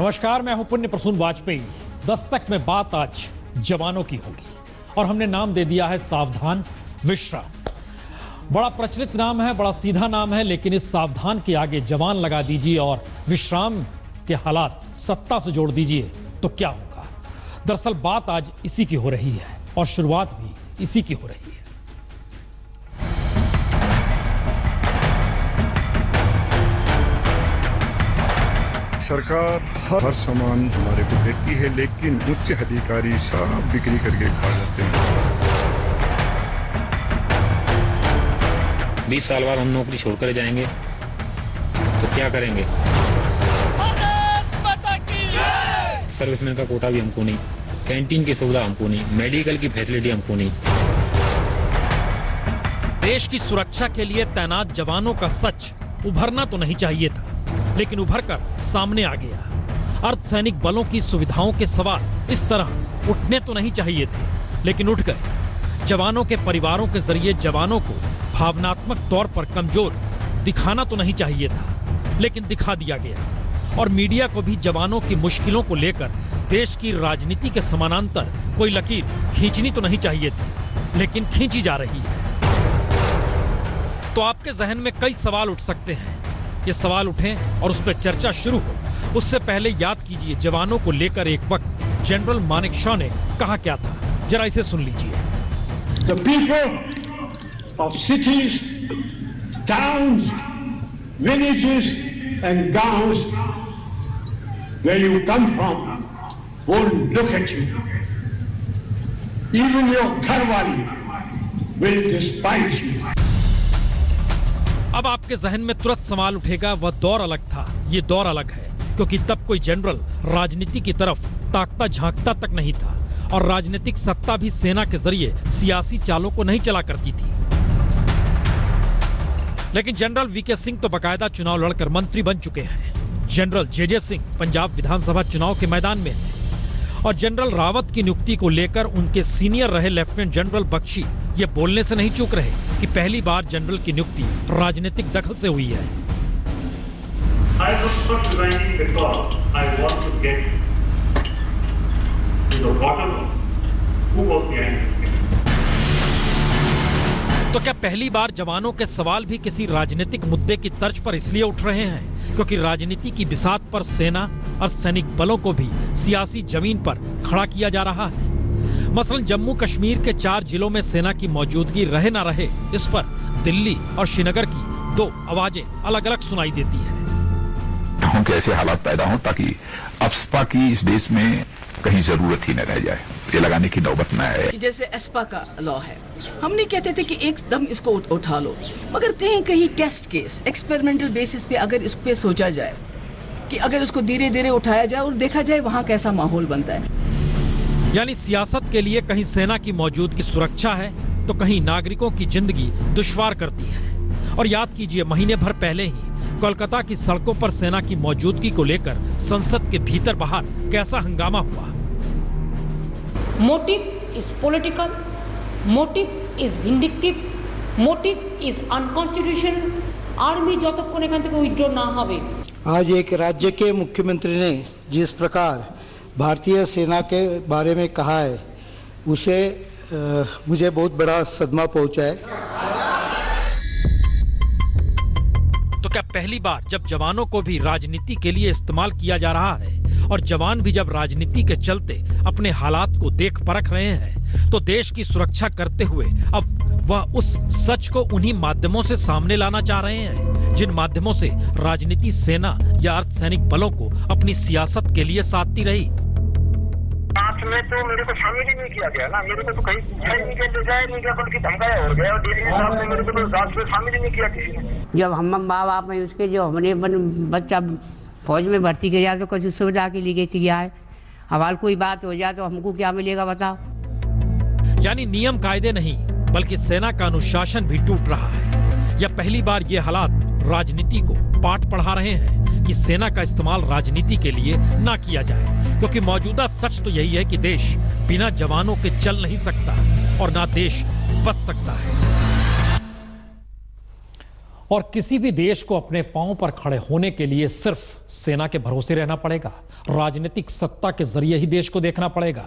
नमस्कार, मैं हूं पुण्य प्रसून वाजपेयी। दस्तक में बात आज जवानों की होगी और हमने नाम दे दिया है सावधान विश्राम। बड़ा प्रचलित नाम है, बड़ा सीधा नाम है, लेकिन इस सावधान के आगे जवान लगा दीजिए और विश्राम के हालात सत्ता से जोड़ दीजिए तो क्या होगा। दरअसल बात आज इसी की हो रही है और शुरुआत भी इसी की हो रही है। सरकार हर सामान हमारे को देती है, लेकिन उच्च अधिकारी सब बिक्री करके खा जाते हैं। 20 साल बाद हम नौकरी छोड़कर जाएंगे तो क्या करेंगे? सर्विसमैन का कोटा भी हमको नहीं, कैंटीन की सुविधा हमको नहीं, मेडिकल की फैसिलिटी हमको नहीं। देश की सुरक्षा के लिए तैनात जवानों का सच उभरना तो नहीं चाहिए था, लेकिन उभरकर सामने आ गया। अर्धसैनिक बलों की सुविधाओं के सवाल इस तरह उठने तो नहीं चाहिए थे, लेकिन उठ गए। जवानों के परिवारों के जरिए जवानों को भावनात्मक तौर पर कमजोर दिखाना तो नहीं चाहिए था, लेकिन दिखा दिया गया। और मीडिया को भी जवानों की मुश्किलों को लेकर देश की राजनीति के समानांतर कोई लकीर खींचनी तो नहीं चाहिए थी, लेकिन खींची जा रही है। तो आपके जहन में कई सवाल उठ सकते हैं। ये सवाल उठें और उस पर चर्चा शुरू हो, उससे पहले याद कीजिए जवानों को लेकर एक वक्त जनरल मानेकशॉ ने कहा क्या था। जरा इसे सुन लीजिए। The people of cities, towns, villages and towns where you come from won't look at you. Even your घरवाली will despise you. अब आपके जहन में तुरंत सवाल उठेगा, वह दौर अलग था, ये दौर अलग है, क्योंकि तब कोई जनरल राजनीति की तरफ ताकता झांकता तक नहीं था और राजनीतिक सत्ता भी सेना के जरिए सियासी चालों को नहीं चला करती थी। लेकिन जनरल वीके सिंह तो बाकायदा चुनाव लड़कर मंत्री बन चुके हैं। जनरल जेजे सिंह पंजाब विधानसभा चुनाव के मैदान में हैं और जनरल रावत की नियुक्ति को लेकर उनके सीनियर रहे लेफ्टिनेंट जनरल बख्शी ये बोलने से नहीं चूक रहे कि पहली बार जनरल की नियुक्ति राजनीतिक दखल से हुई है। I was not resigning because I want to get to the bottom of who was behind this. तो क्या पहली बार जवानों के सवाल भी किसी राजनीतिक मुद्दे की तर्ज पर इसलिए उठ रहे हैं क्योंकि राजनीति की बिसात पर सेना और सैनिक बलों को भी सियासी जमीन पर खड़ा किया जा रहा है। मसलन जम्मू कश्मीर के 4 जिलों में सेना की मौजूदगी रहे ना रहे, इस पर दिल्ली और श्रीनगर की 2 आवाजें अलग अलग सुनाई देती है। कैसे हालात पैदा हों ताकि अफस्पा की इस देश में कहीं जरूरत ही न रह जाए, ये लगाने की नौबत न आए। जैसे एस्पा का लॉ है, हम नहीं कहते थे कि एकदम इसको उठा लो, मगर कहीं कहीं टेस्ट केस एक्सपेरिमेंटल बेसिस पे अगर इस पे सोचा जाए कि अगर उसको धीरे धीरे उठाया जाए और देखा जाए वहाँ कैसा माहौल बनता है। यानी सियासत के लिए कहीं सेना की मौजूदगी सुरक्षा है तो कहीं नागरिकों की जिंदगी दुश्वार करती है। और याद कीजिए, महीने भर पहले ही कोलकाता की सड़कों पर सेना की मौजूदगी को लेकर संसद के भीतर बाहर कैसा हंगामा हुआ। Motive is political, motive is vindictive, motive is अनकॉन्स्टिट्यूशन। Army যতক্ষণ এখান থেকে উইথড্র না হবে। आज एक राज्य के मुख्यमंत्री ने जिस प्रकार भारतीय सेना के बारे में कहा है, उसे मुझे बहुत बड़ा सदमा पहुंचा है। तो क्या पहली बार जब जवानों को भी राजनीति के लिए इस्तेमाल किया जा रहा है और जवान भी जब राजनीति के चलते अपने हालात को देख परख रहे हैं, तो देश की सुरक्षा करते हुए अब वह उस सच को उन्हीं माध्यमों से सामने लाना चाह रहे हैं जिन माध्यमों से राजनीति सेना या अर्धसैनिक बलों को अपनी सियासत के लिए साधती रही। में तो मेरे को शामिल ही नहीं किया गया ना, मेरे को तो कहीं पूछा ही नहीं गया, ले जाया नहीं गया, बल्कि धमकाया और गया। और डीएसपी साहब ने मेरे को तो जांच में शामिल ही नहीं किया किसी ने। जब हम माँ बाप हैं उसके, जो हमने बच्चा फौज में भर्ती किया तो कुछ सुविधा के लिए किया है। हमारी कोई बात हो जाए तो हमको क्या मिलेगा बताओ। यानी नियम कायदे नहीं बल्कि सेना का अनुशासन भी टूट रहा है। या पहली बार ये हालात राजनीति को पाठ पढ़ा रहे हैं कि सेना का इस्तेमाल राजनीति के लिए ना किया जाए, क्योंकि मौजूदा सच तो यही है कि देश बिना जवानों के चल नहीं सकता और ना देश बच सकता है। और किसी भी देश को अपने पांव पर खड़े होने के लिए सिर्फ सेना के भरोसे रहना पड़ेगा, राजनीतिक सत्ता के जरिए ही देश को देखना पड़ेगा,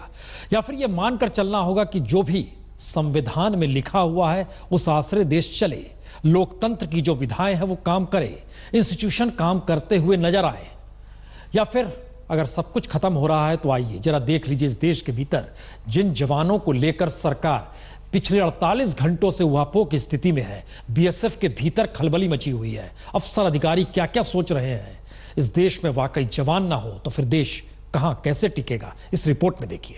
या फिर यह मानकर चलना होगा कि जो भी संविधान में लिखा हुआ है उस आश्रय देश चले, लोकतंत्र की जो विधाएं हैं वो काम करे, इंस्टीट्यूशन काम करते हुए नजर आए। या फिर अगर सब कुछ खत्म हो रहा है तो आइए जरा देख लीजिए इस देश के भीतर जिन जवानों को लेकर सरकार पिछले 48 घंटों से उहापोह की स्थिति में है, बीएसएफ के भीतर खलबली मची हुई है। अफसर अधिकारी क्या क्या सोच रहे हैं। इस देश में वाकई जवान ना हो तो फिर देश कहां कैसे टिकेगा, इस रिपोर्ट में देखिए।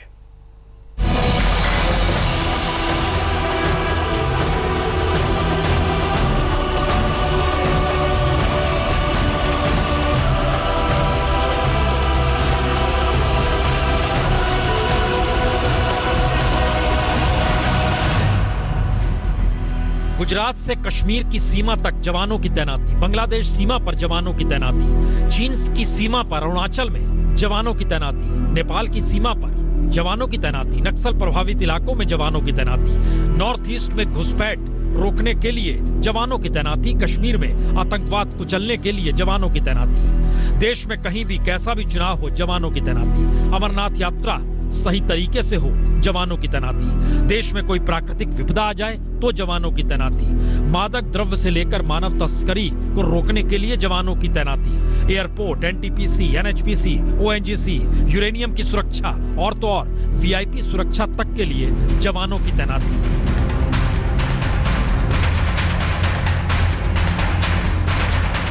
गुजरात से कश्मीर की सीमा तक जवानों की तैनाती, बांग्लादेश सीमा पर जवानों की तैनाती, चीन की सीमा पर अरुणाचल में जवानों की तैनाती, नेपाल की सीमा पर जवानों की तैनाती, नक्सल प्रभावित इलाकों में जवानों की तैनाती, नॉर्थ ईस्ट में घुसपैठ रोकने के लिए जवानों की तैनाती, कश्मीर में आतंकवाद कुचलने के लिए जवानों की तैनाती, देश में कहीं भी कैसा भी चुनाव हो जवानों की तैनाती, अमरनाथ यात्रा सही तरीके से हो जवानों की तैनाती, देश में कोई प्राकृतिक विपदा आ जाए तो जवानों की तैनाती, मादक द्रव्य से लेकर मानव तस्करी को रोकने के लिए जवानों की तैनाती, airport, NTPC, NHPC, ONGC, uranium की सुरक्षा और तो और वीआईपी सुरक्षा तक के लिए जवानों की तैनाती।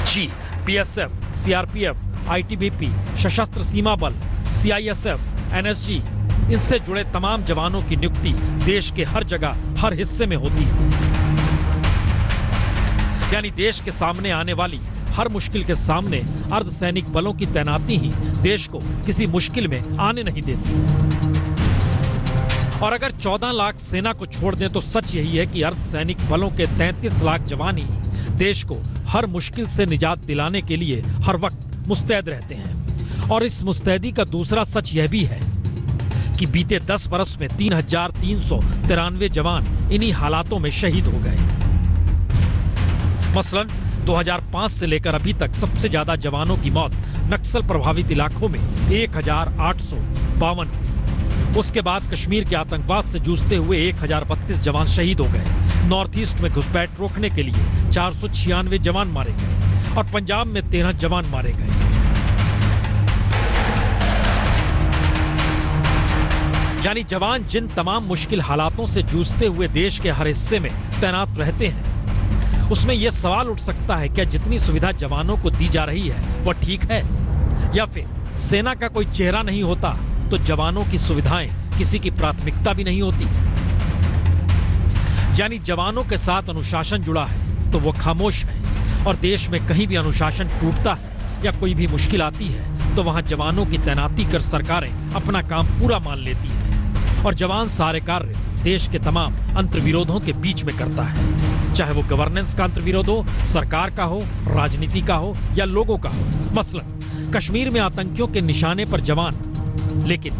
जी, बीएसएफ, सीआरपीएफ, आईटीबीपी, सशस्त्र सीमा बल, सीआईएसएफ, एनएसजी, इनसे जुड़े तमाम जवानों की नियुक्ति देश के हर जगह हर हिस्से में होती है। यानी देश के सामने आने वाली हर मुश्किल के सामने अर्धसैनिक बलों की तैनाती ही देश को किसी मुश्किल में आने नहीं देती। और अगर 14 लाख सेना को छोड़ दें तो सच यही है कि अर्धसैनिक बलों के 33 लाख जवान ही देश को हर मुश्किल से निजात दिलाने के लिए हर वक्त मुस्तैद रहते हैं। और इस मुस्तैदी का दूसरा सच यह भी है कि बीते 10 बरस में 3,393 जवान इन्हीं हालातों में शहीद हो गए। मसलन 2005 से लेकर अभी तक सबसे ज्यादा जवानों की मौत नक्सल प्रभावित इलाकों में 1,852, उसके बाद कश्मीर के आतंकवाद से जूझते हुए 1,032 जवान शहीद हो गए, नॉर्थ ईस्ट में घुसपैठ रोकने के लिए 496 जवान मारे गए और पंजाब में 13 जवान मारे गए। यानी जवान जिन तमाम मुश्किल हालातों से जूझते हुए देश के हर हिस्से में तैनात रहते हैं, उसमें यह सवाल उठ सकता है क्या जितनी सुविधा जवानों को दी जा रही है वह ठीक है, या फिर सेना का कोई चेहरा नहीं होता तो जवानों की सुविधाएं किसी की प्राथमिकता भी नहीं होती। यानी जवानों के साथ अनुशासन जुड़ा है तो वो खामोश है, और देश में कहीं भी अनुशासन टूटता है या कोई भी मुश्किल आती है तो वहां जवानों की तैनाती कर सरकारें अपना काम पूरा मान लेती हैं और जवान सारे कार्य देश के तमाम अंतर्विरोधों के बीच में करता है, चाहे वो गवर्नेंस का अंतर्विरोध हो, सरकार का हो, राजनीति का हो या लोगों का हो। मसलन कश्मीर में आतंकियों के निशाने पर जवान, लेकिन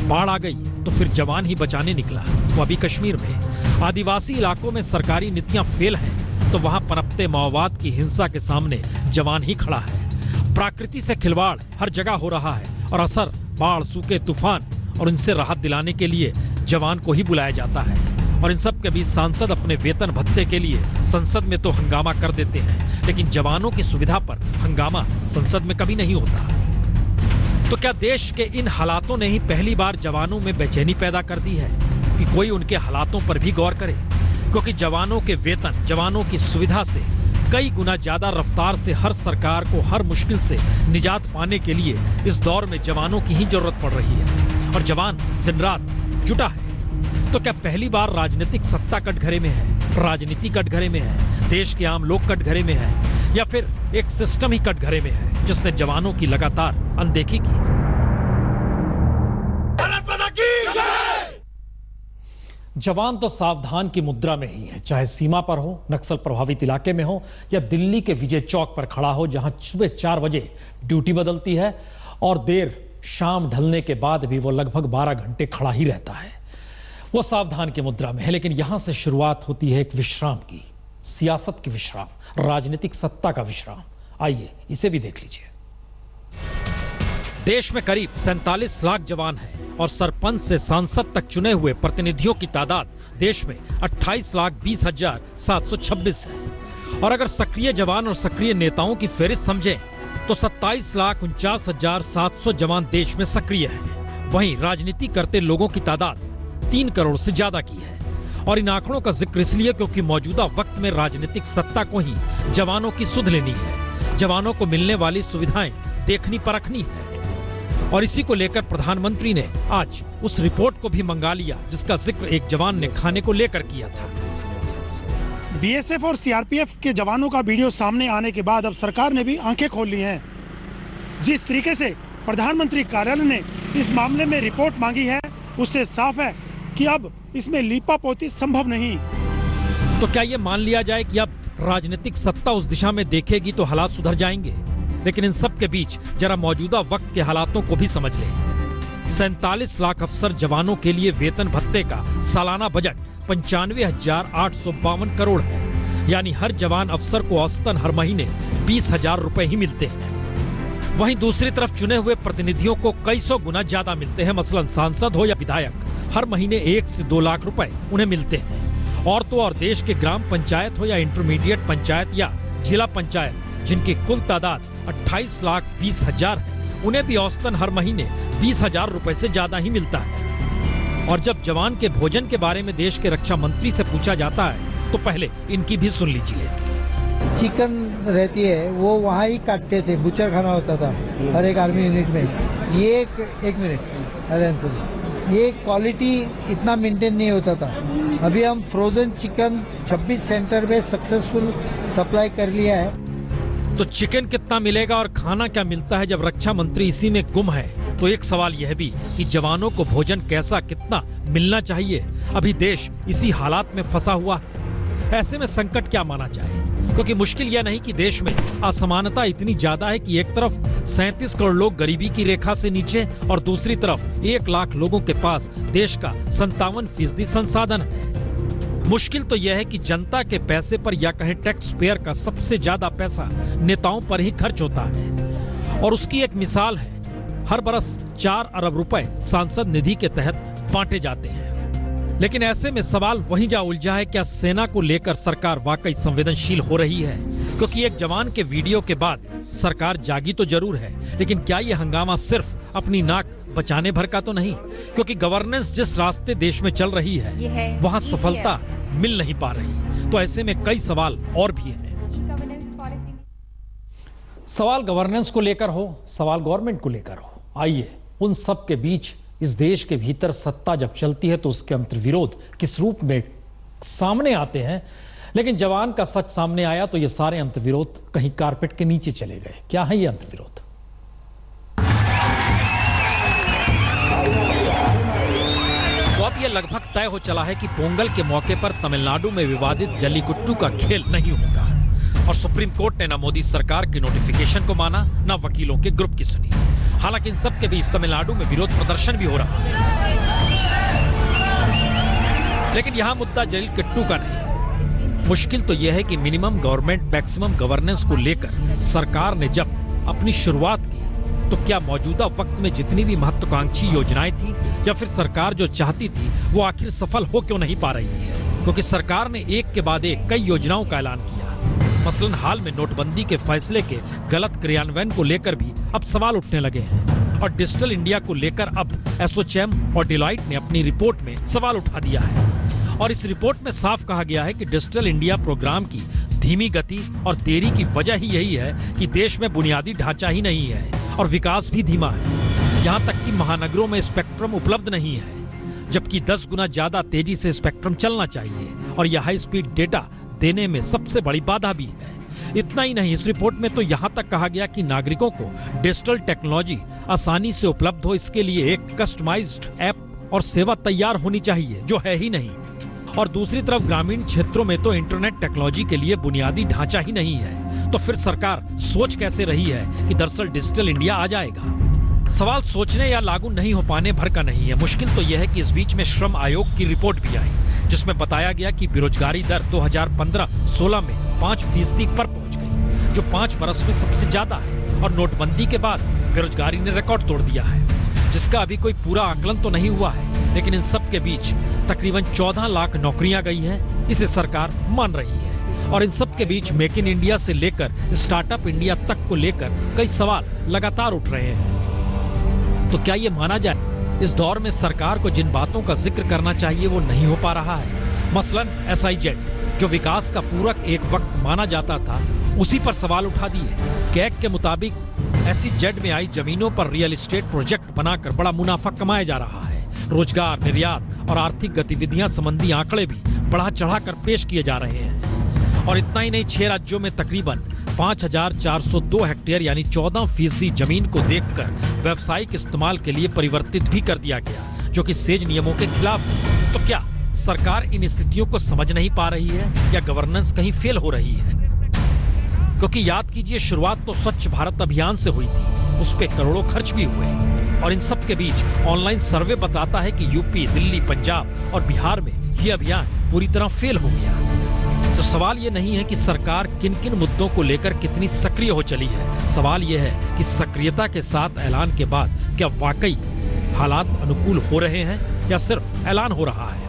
बाढ़ आ गई तो फिर जवान ही बचाने निकला, वो अभी कश्मीर में। आदिवासी इलाकों में सरकारी नीतियां फेल हैं तो वहां पनपते माओवाद की हिंसा के सामने जवान ही खड़ा है। प्रकृति से खिलवाड़ हर जगह हो रहा है और असर बाढ़, सूखे, तूफान और इनसे राहत दिलाने के लिए जवान को ही बुलाया जाता है। और इन सब के बीच सांसद अपने वेतन भत्ते के लिए संसद में तो हंगामा कर देते हैं, लेकिन जवानों की सुविधा पर हंगामा संसद में कभी नहीं होता। तो क्या देश के इन हालातों ने ही पहली बार जवानों में बेचैनी पैदा कर दी है कि कोई उनके हालातों पर भी गौर करे? क्योंकि जवानों के वेतन, जवानों की सुविधा से कई गुना ज्यादा रफ्तार से हर सरकार को हर मुश्किल से निजात पाने के लिए इस दौर में जवानों की ही जरूरत पड़ रही है और जवान दिन रात जुटा है। तो क्या पहली बार राजनीतिक सत्ता कटघरे में है, राजनीति कटघरे में है, देश के आम लोग कटघरे में है, या फिर एक सिस्टम ही कटघरे में है जिसने जवानों की लगातार अनदेखी की? जवान तो सावधान की मुद्रा में ही है, चाहे सीमा पर हो, नक्सल प्रभावित इलाके में हो या दिल्ली के विजय चौक पर खड़ा हो जहां सुबह 4 बजे ड्यूटी बदलती है और देर शाम ढलने के बाद भी वो लगभग 12 घंटे खड़ा ही रहता है। वो सावधान की मुद्रा में है, लेकिन यहां से शुरुआत होती है एक विश्राम की। सियासत की विश्राम, राजनीतिक सत्ता का विश्राम। आइए इसे भी देख लीजिए। देश में करीब 47 लाख जवान हैं और सरपंच से सांसद तक चुने हुए प्रतिनिधियों की तादाद देश में 28,20,726 है। और अगर सक्रिय जवान और सक्रिय नेताओं की फहरिस्त समझें तो 27,49,700 जवान देश में सक्रिय हैं। वहीं राजनीति करते लोगों की तादाद 3 करोड़ से ज्यादा की है। और इन आंकड़ों का जिक्र इसलिए क्योंकि मौजूदा वक्त में राजनीतिक सत्ता को ही जवानों की सुध लेनी है, जवानों को मिलने वाली सुविधाएं देखनी परखनी है। और इसी को लेकर प्रधानमंत्री ने आज उस रिपोर्ट को भी मंगा लिया जिसका जिक्र एक जवान ने खाने को लेकर किया था। बीएसएफ और सीआरपीएफ के जवानों का वीडियो सामने आने के बाद अब सरकार ने भी आंखें खोल ली हैं। जिस तरीके से प्रधानमंत्री कार्यालय ने इस मामले में रिपोर्ट मांगी है उससे साफ है कि अब इसमें लीपापोती संभव नहीं। तो क्या ये मान लिया जाए कि अब राजनीतिक सत्ता उस दिशा में देखेगी तो हालात सुधर जाएंगे? लेकिन इन सब के बीच जरा मौजूदा वक्त के हालातों को भी समझ लें। 47 लाख अफसर जवानों के लिए वेतन भत्ते का सालाना बजट 95,852 करोड़ है। यानी हर जवान अफसर को औसतन हर महीने 20,000 रुपए ही मिलते हैं। वहीं दूसरी तरफ चुने हुए प्रतिनिधियों को कई सौ गुना ज्यादा मिलते हैं। मसलन सांसद हो या विधायक, हर महीने 1 से 2 लाख रुपए उन्हें मिलते हैं। और तो और देश के ग्राम पंचायत हो या इंटरमीडिएट पंचायत या जिला पंचायत, जिनकी कुल तादाद 28,20,000 है, उन्हें भी औसतन हर महीने 20,000 रुपए से ज्यादा ही मिलता है। और जब जवान के भोजन के बारे में देश के रक्षा मंत्री से पूछा जाता है तो पहले इनकी भी सुन लीजिए। चिकन रहती है वो वहाँ ही काटते थे, बुचर खाना होता था हर एक आर्मी यूनिट में। ये एक मिनट, ये क्वालिटी इतना मेंटेन नहीं होता था। अभी हम फ्रोजन चिकन 26 सेंटर में सक्सेसफुल सप्लाई कर लिया है। तो चिकन कितना मिलेगा और खाना क्या मिलता है जब रक्षा मंत्री इसी में गुम है? तो एक सवाल यह भी कि जवानों को भोजन कैसा कितना मिलना चाहिए? अभी देश इसी हालात में फंसा हुआ है। ऐसे में संकट क्या माना जाए? क्योंकि मुश्किल यह नहीं कि देश में असमानता इतनी ज्यादा है कि एक तरफ 37 करोड़ लोग गरीबी की रेखा से नीचे और दूसरी तरफ 1 लाख लोगों के पास देश का 57% संसाधन है। मुश्किल तो यह है कि जनता के पैसे पर या कहें टैक्स पेयर का सबसे ज्यादा पैसा नेताओं पर ही खर्च होता है। और उसकी एक मिसाल है, हर बरस 4 अरब रुपए सांसद निधि के तहत बांटे जाते हैं। लेकिन ऐसे में सवाल वहीं जा उलझा है, क्या सेना को लेकर सरकार वाकई संवेदनशील हो रही है? क्योंकि एक जवान के वीडियो के बाद सरकार जागी तो जरूर है, लेकिन क्या ये हंगामा सिर्फ अपनी नाक बचाने भर का तो नहीं? क्योंकि गवर्नेंस जिस रास्ते देश में चल रही है वहाँ सफलता मिल नहीं पा रही। तो ऐसे में कई सवाल और भी हैं। सवाल गवर्नेंस को लेकर हो, सवाल गवर्नमेंट को लेकर हो, आइए उन सब के बीच इस देश के भीतर सत्ता जब चलती है तो उसके अंतर्विरोध किस रूप में सामने आते हैं। लेकिन जवान का सच सामने आया तो ये सारे अंतर्विरोध कहीं कारपेट के नीचे चले गए। क्या है ये अंतर्विरोध? तो अब यह लगभग तय हो चला है कि पोंगल के मौके पर तमिलनाडु में विवादित जल्लीकट्टू का खेल नहीं होगा। और सुप्रीम कोर्ट ने न मोदी सरकार के नोटिफिकेशन को माना, न वकीलों के ग्रुप की सुनी। हालांकि इन सब के बीच तमिलनाडु में विरोध प्रदर्शन भी हो रहा है। लेकिन यहां मुद्दा जल्लीकट्टू का नहीं। मुश्किल तो यह है कि मिनिमम गवर्नमेंट मैक्सिमम गवर्नेंस को लेकर सरकार ने जब अपनी शुरुआत की तो क्या मौजूदा वक्त में जितनी भी महत्वाकांक्षी योजनाएं थी या फिर सरकार जो चाहती थी वो आखिर सफल हो क्यों नहीं पा रही है? क्योंकि सरकार ने एक के बाद एक कई योजनाओं का ऐलान किया। मसलन हाल में नोटबंदी के फैसले के गलत क्रियान्वयन को लेकर भी अब सवाल उठने लगे हैं। और डिजिटल इंडिया को लेकर अब एसोचैम और डिलॉइट ने अपनी रिपोर्ट में सवाल उठा दिया है। और इस रिपोर्ट में साफ कहा गया है कि डिजिटल इंडिया प्रोग्राम की धीमी गति और देरी की वजह ही यही है कि देश में बुनियादी ढांचा ही नहीं है और विकास भी धीमा है। यहाँ तक कि महानगरों में स्पेक्ट्रम उपलब्ध नहीं है, जबकि 10 गुना ज्यादा तेजी से स्पेक्ट्रम चलना चाहिए और यह हाई स्पीड डेटा देने में सबसे बड़ी बाधा भी है। इतना ही नहीं, इस रिपोर्ट में तो यहाँ तक कहा गया कि नागरिकों को डिजिटल टेक्नोलॉजी आसानी से उपलब्ध हो, इसके लिए एक कस्टमाइज्ड ऐप और सेवा तैयार होनी चाहिए, जो है ही नहीं। और दूसरी तरफ ग्रामीण क्षेत्रों में तो इंटरनेट टेक्नोलॉजी के लिए बुनियादी ढांचा ही नहीं है। तो फिर सरकार सोच कैसे रही है कि दरअसल डिजिटल इंडिया आ जाएगा? सवाल सोचने या लागू नहीं हो पाने भर का नहीं है। मुश्किल तो यह है कि इस बीच में श्रम आयोग की रिपोर्ट भी आई जिसमें बताया गया कि बेरोजगारी दर 2015-16 में 5% पर पहुंच गई, जो 5 बरस में सबसे ज्यादा है। और नोटबंदी के बाद बेरोजगारी ने रिकॉर्ड तोड़ दिया है, जिसका अभी कोई पूरा आकलन तो नहीं हुआ है, लेकिन इन सब के बीच तकरीबन 14 लाख नौकरियां गई हैं, इसे सरकार मान रही है। और इन सब के बीच मेक इन इंडिया से लेकर स्टार्टअप इंडिया तक को लेकर कई सवाल लगातार उठ रहे हैं। तो क्या ये माना जाए इस दौर में सरकार को जिन बातों का जिक्र करना चाहिए वो नहीं हो पा रहा है? मसलन SIZ, जो विकास का पूरक एक वक्त माना जाता था, उसी पर सवाल उठा दिए। कैग के मुताबिक SEZ में आई जमीनों पर रियल एस्टेट प्रोजेक्ट बनाकर बड़ा मुनाफा कमाया जा रहा है। रोजगार, निर्यात और आर्थिक गतिविधियां संबंधी आंकड़े भी बढ़ा चढ़ाकर पेश किए जा रहे हैं। और इतना ही नहीं, 6 राज्यों में तकरीबन 5,402 हेक्टेयर यानी 14% जमीन को देखकर व्यावसायिक इस्तेमाल के लिए परिवर्तित भी कर दिया गया, जो कि सेज नियमों के खिलाफ है। तो क्या सरकार इन स्थितियों को समझ नहीं पा रही है या गवर्नेंस कहीं फेल हो रही है? क्योंकि याद कीजिए, शुरुआत तो स्वच्छ भारत अभियान से हुई थी, उस पे करोड़ों खर्च भी हुए। और इन सब के बीच ऑनलाइन सर्वे बताता है कि यूपी, दिल्ली, पंजाब और बिहार में ये अभियान पूरी तरह फेल हो गया। तो सवाल ये नहीं है कि सरकार किन किन मुद्दों को लेकर कितनी सक्रिय हो चली है, सवाल ये है कि सक्रियता के साथ ऐलान के बाद क्या वाकई हालात अनुकूल हो रहे हैं या सिर्फ ऐलान हो रहा है।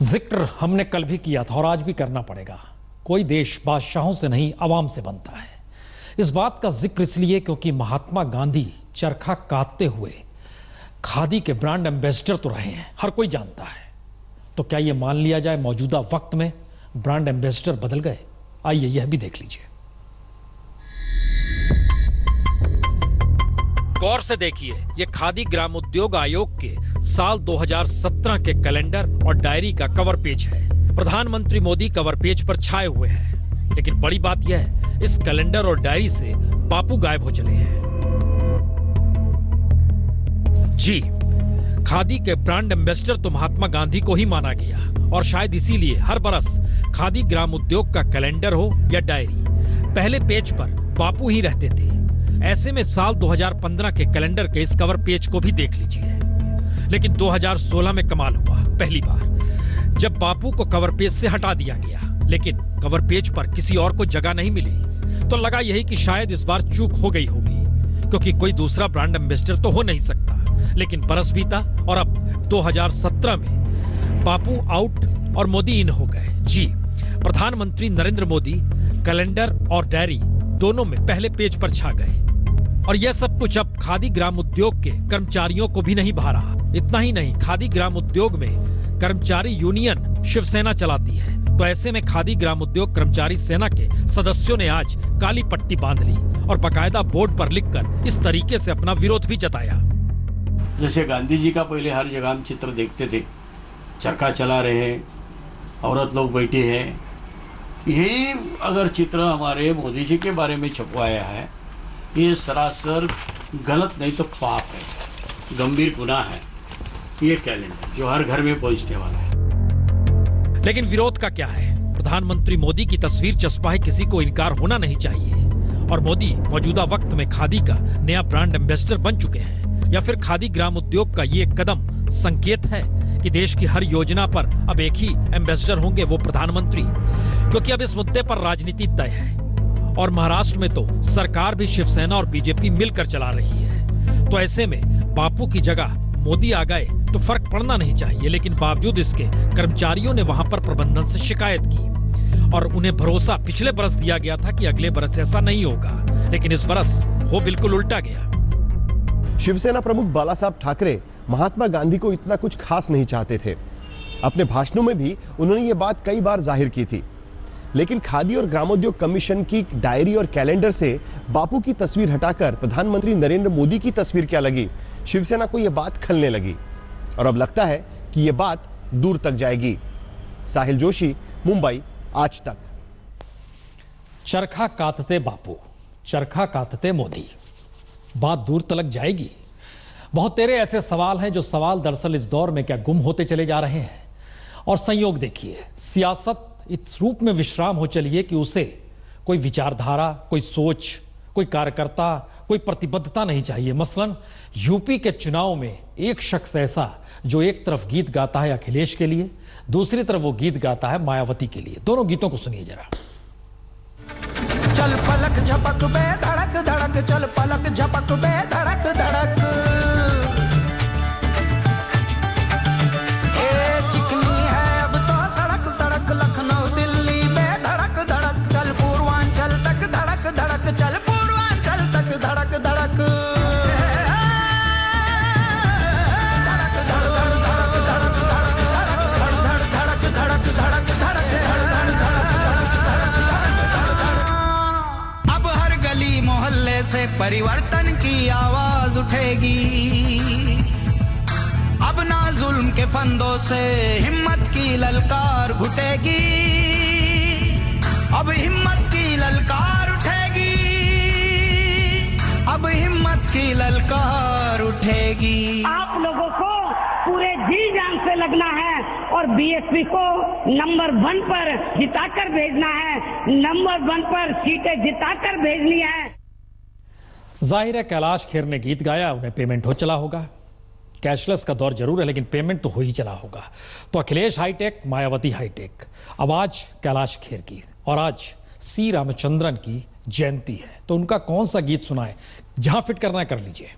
जिक्र हमने कल भी किया था और आज भी करना पड़ेगा, कोई देश बादशाहों से नहीं अवाम से बनता है। इस बात का जिक्र इसलिए क्योंकि महात्मा गांधी चरखा काटते हुए खादी के ब्रांड एम्बेसडर तो रहे हैं, हर कोई जानता है। तो क्या यह मान लिया जाए मौजूदा वक्त में ब्रांड एम्बेसडर बदल गए? आइए यह भी देख लीजिए। गौर से देखिए, ये खादी ग्राम उद्योग आयोग के साल 2017 के कैलेंडर और डायरी का कवर पेज है। प्रधानमंत्री मोदी कवर पेज पर छाए हुए हैं, लेकिन बड़ी बात यह है, इस कैलेंडर और डायरी से बापू गायब हो चले हैं। जी, खादी के ब्रांड एम्बेसडर तो महात्मा गांधी को ही माना गया और शायद इसीलिए हर बरस खादी ग्राम उद्योग का कैलेंडर हो या डायरी, पहले पेज पर बापू ही रहते थे। ऐसे में साल 2015 के कैलेंडर के इस कवर पेज को भी देख लीजिए। लेकिन 2016 में कमाल हुआ, पहली बार जब बापू को कवर पेज से हटा दिया गया, लेकिन कवर पेज पर किसी और को जगह नहीं मिली। तो लगा यही कि शायद इस बार चूक हो गई होगी, क्योंकि कोई दूसरा ब्रांड एम्बेसडर तो हो नहीं सकता। लेकिन बरस बीता और अब 2017 में बापू आउट और मोदी इन हो गए। जी, प्रधानमंत्री नरेंद्र मोदी कैलेंडर और डायरी दोनों में पहले पेज पर छा गए। और यह सब कुछ अब खादी ग्राम उद्योग के कर्मचारियों को भी नहीं भा रहा। इतना ही नहीं, खादी ग्राम उद्योग में कर्मचारी यूनियन शिवसेना चलाती है। तो ऐसे में खादी ग्राम उद्योग कर्मचारी सेना के सदस्यों ने आज काली पट्टी बांध ली और बाकायदा बोर्ड पर लिखकर इस तरीके से अपना विरोध भी जताया। जैसे गांधी जी का पहले हर जगह हम चित्र देखते थे, चरखा चला रहे हैं, औरत लोग बैठे हैं, यही अगर चित्र हमारे मोदी जी के बारे में छपवाया है, ये सरासर गलत नहीं तो पाप है, गंभीर गुनाह है। ये कैलेंडर जो हर घर में पहुंचने वाला है। लेकिन विरोध का क्या है? प्रधानमंत्री मोदी की तस्वीर चस्पा किसी को इनकार होना नहीं चाहिए। और मोदी मौजूदा वक्त में खादी का नया ब्रांड एम्बेसडर बन चुके हैं। या फिर खादी ग्राम उद्योग का ये कदम संकेत है कि देश की हर योजना पर अब एक ही एम्बेसडर होंगे, वो प्रधानमंत्री। क्योंकि अब इस मुद्दे पर राजनीति तय है और महाराष्ट्र में तो सरकार भी शिवसेना और बीजेपी मिलकर चला रही है। तो ऐसे में बापू की जगह मोदी आ गए तो फर्क पड़ना नहीं चाहिए। लेकिन बावजूद इसके कर्मचारियों ने वहां पर प्रबंधन से शिकायत की और उन्हें भरोसा पिछले बरस दिया गया था कि अगले बरस ऐसा नहीं होगा, लेकिन इस बरस हो बिल्कुल उल्टा गया। शिवसेना प्रमुख बाला साहब ठाकरे महात्मा गांधी को इतना कुछ खास नहीं चाहते थे। अपने भाषणों में भी उन्होंने ये बात कई बार जाहिर की थी। लेकिन खादी और ग्रामोद्योग कमीशन की डायरी और कैलेंडर से बापू की तस्वीर हटाकर प्रधानमंत्री नरेंद्र मोदी की तस्वीर क्या लगी, शिवसेना को यह बात खलने लगी। और अब लगता है कि यह बात दूर तक जाएगी। साहिल जोशी, मुंबई, आज तक। चरखा काटते बापू, चरखा काटते मोदी, बात दूर तलक जाएगी। बहुत तेरे ऐसे सवाल हैं जो सवाल दरअसल इस दौर में क्या गुम होते चले जा रहे हैं। और संयोग देखिए, सियासत इस रूप में विश्राम हो चली है कि उसे कोई विचारधारा, कोई सोच, कोई कार्यकर्ता, कोई प्रतिबद्धता नहीं चाहिए। मसलन यूपी के चुनाव में एक शख्स ऐसा जो एक तरफ गीत गाता है अखिलेश के लिए, दूसरी तरफ वो गीत गाता है मायावती के लिए। दोनों गीतों को सुनिए जरा। चल पलक झपक बे धड़क धड़क, चल पलक झपक बे धड़क धड़क, ए चिकनी है अब तो सड़क सड़क, लखनऊ दिल्ली में धड़क धड़क, चल पूर्वांचल तक धड़क धड़क, चल पूर्वांचल तक धड़क धड़क, से परिवर्तन की आवाज उठेगी। अब ना जुल्म के फंदों से हिम्मत की ललकार घुटेगी, अब हिम्मत की ललकार उठेगी, अब हिम्मत की ललकार उठेगी। आप लोगों को पूरे जी जान से लगना है और बीएसपी को नंबर 1 पर जिताकर भेजना है, नंबर 1 पर सीटें जिताकर भेजनी है। जाहिर है कैलाश खेर ने गीत गाया, उन्हें पेमेंट हो चला होगा। कैशलेस का दौर जरूर है लेकिन पेमेंट तो हो ही चला होगा। तो अखिलेश हाईटेक, मायावती हाईटेक। अब आज कैलाश खेर की और आज सी रामचंद्रन की जयंती है, तो उनका कौन सा गीत सुनाए, जहां फिट करना है कर लीजिए।